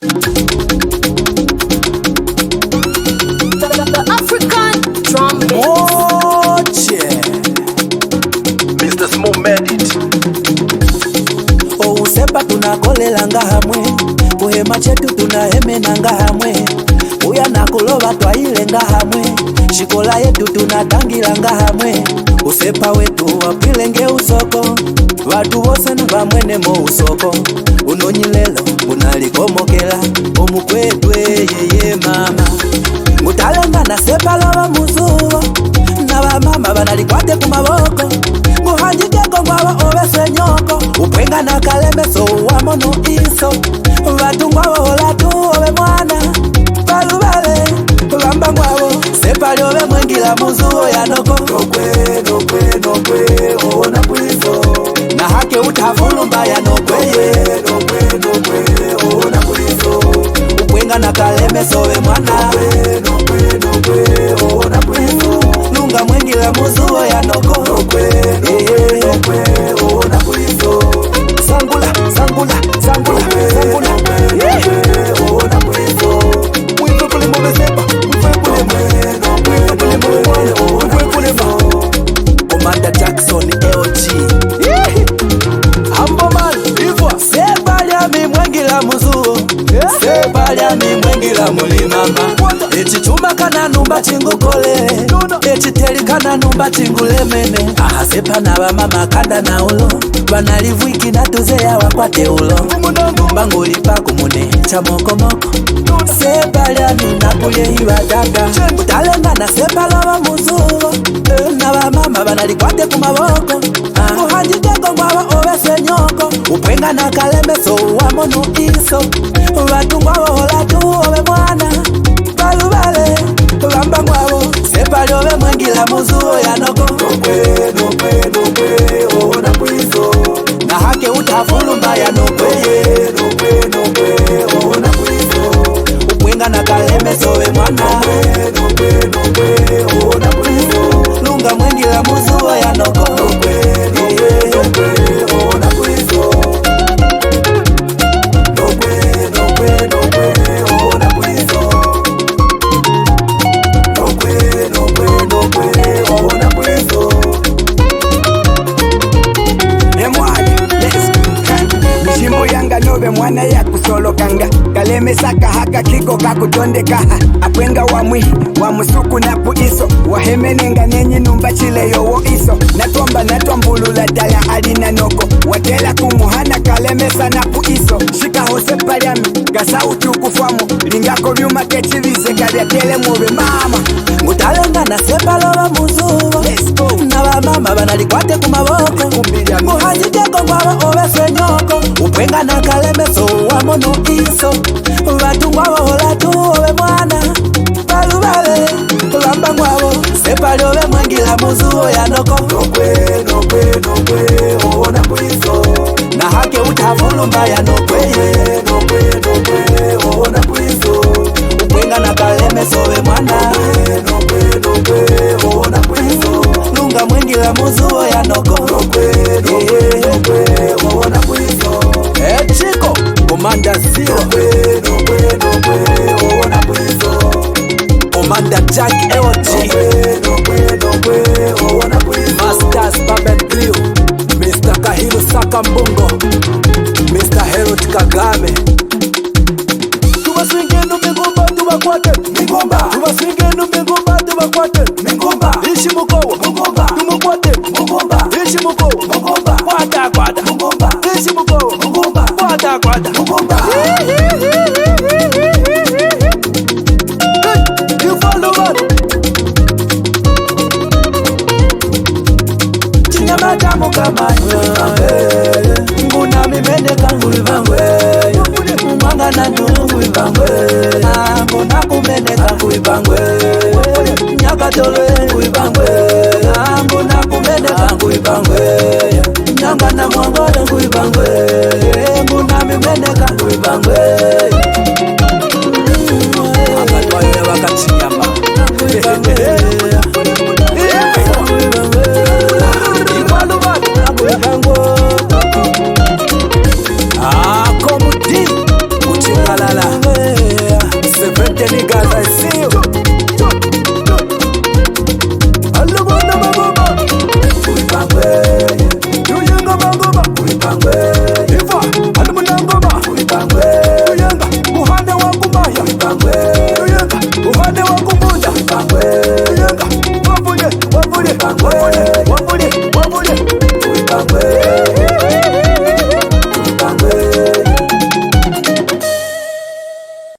The African drum beat. Oh, yeah. Mr. Small Medit. Oh, sepa tunakolelanga hamwe, kuhema chetu tunahemenanga hamwe, uya nakuloba twailenga hamwe, shikola yetu tunatangilanga hamwe, usepa wetu wapilenge usoko, watu wose nubamwene mo usoko, unonyilelo unalikomokela, omukwetwe yeye mama, ngutalenga na sepa loba muzuwo, na bamama banalikwate kumaboko, nguhanjikeko ngwabo obese nyoko, upwenga na kalemeso wamono iso, batungwabo olatu obe mwana, balubale bamba ngwabo, sepa lyobe mwengila muzuwo yanoko, nokwe ona kwiso, na hake utavulumba yanokweye, nokwe ona kwiso, upwenga na kalemeso obe mwana, nokwe ona kwiso, lunga mwengila muzuwo yanoko, nokwe ona kwiso, sangula ona kwiso, mwizo kule mwesepa, Commander Jackson LG Hambo man, hivyo sepa lya mi mwengila muzuo, sepa lya mi mwengila mulimama, echichuma kana numba chingukole, echiteli kana numba chingulemene, aha sepa na bamama kanda na ulo, banalivwiki na tuzeya wakwate ulo, mbanguli paku mune cha mokomoko, sepa lya mi nakulye hibadaka, utalenga na sepa loba muzuo, na bamama banalikwate kumaboko, uhanjikeko ngwabo obese nyoko, upwenga na kalemeso wamono iso, batungwabo olatu obe mwana, balubale bamba ngwabo, sepa lyobe mwengila muzuwo yanoko, nokwe ona kwiso, na hake utafulumba yanokweye, nokwe ona kwiso, upwenga na kalemeso obe mwana, nokwe ona kwiso, lunga mwengila muzuwo yanoko, nokwe ona kwiso, nokwe ona kwiso, nokwe ona kwiso. Emwali, let's go. Mishimbo yanga nobe mwana ya kusolokanga, kalemesaka haka kiko kakutondekaha, apwenga wamwi wamusuku na puiso, wahemenenga nenyi numba chile yowo iso, natwambulula dala alina noko, watela kumuhana kalemesa na puiso, shika hose palyami gasa utukufamu, lingako vyuma kechivise kabya tele mube mama, ngutalenga na sepa loba muzuwo, na bamama banalikwate kumaboko, nguhanjikeko ngwabo obese nyoko, upwenga na kalemeso wamono iso, batungwabo olatu obe mwana, balubale bamba ngwabo, sepa lyobe mwengila muzuwo yanoko, nokwe ona kwiso, na hake utavulumba yanokweye, nokwe ona kwiso, upwenga na kalemeso obe mwana, nokwe ona kwiso, lunga mwengila muzuwo yanoko, nokwe ona kwiso, Chico Commander Zero, nokwe ona kwiso, Commander Jack LG, nokwe ona kwiso, Masters Babel Grill, Mr. Kahilo Sakambungo, Mr. Herod Kagame, tubaswingenu migumba tubakwate, migumba tubaswingenu migumba tubakwate, migumba ishi mukowa, mugumba tumukwate, mugumba ishi mukowa, mugumba kwata, mugumba ishi mukowa, mugumba kwata, mugumba. You follow what? Chinyama tamu kama nguna mimende kangu ivangwe, mwanga na nungu ivangwe, nguna kumende kangu ivangwe, nyaka tole ivangwe, nguna kumende kangu ivangwe, nyanga na mwangole ivangwe,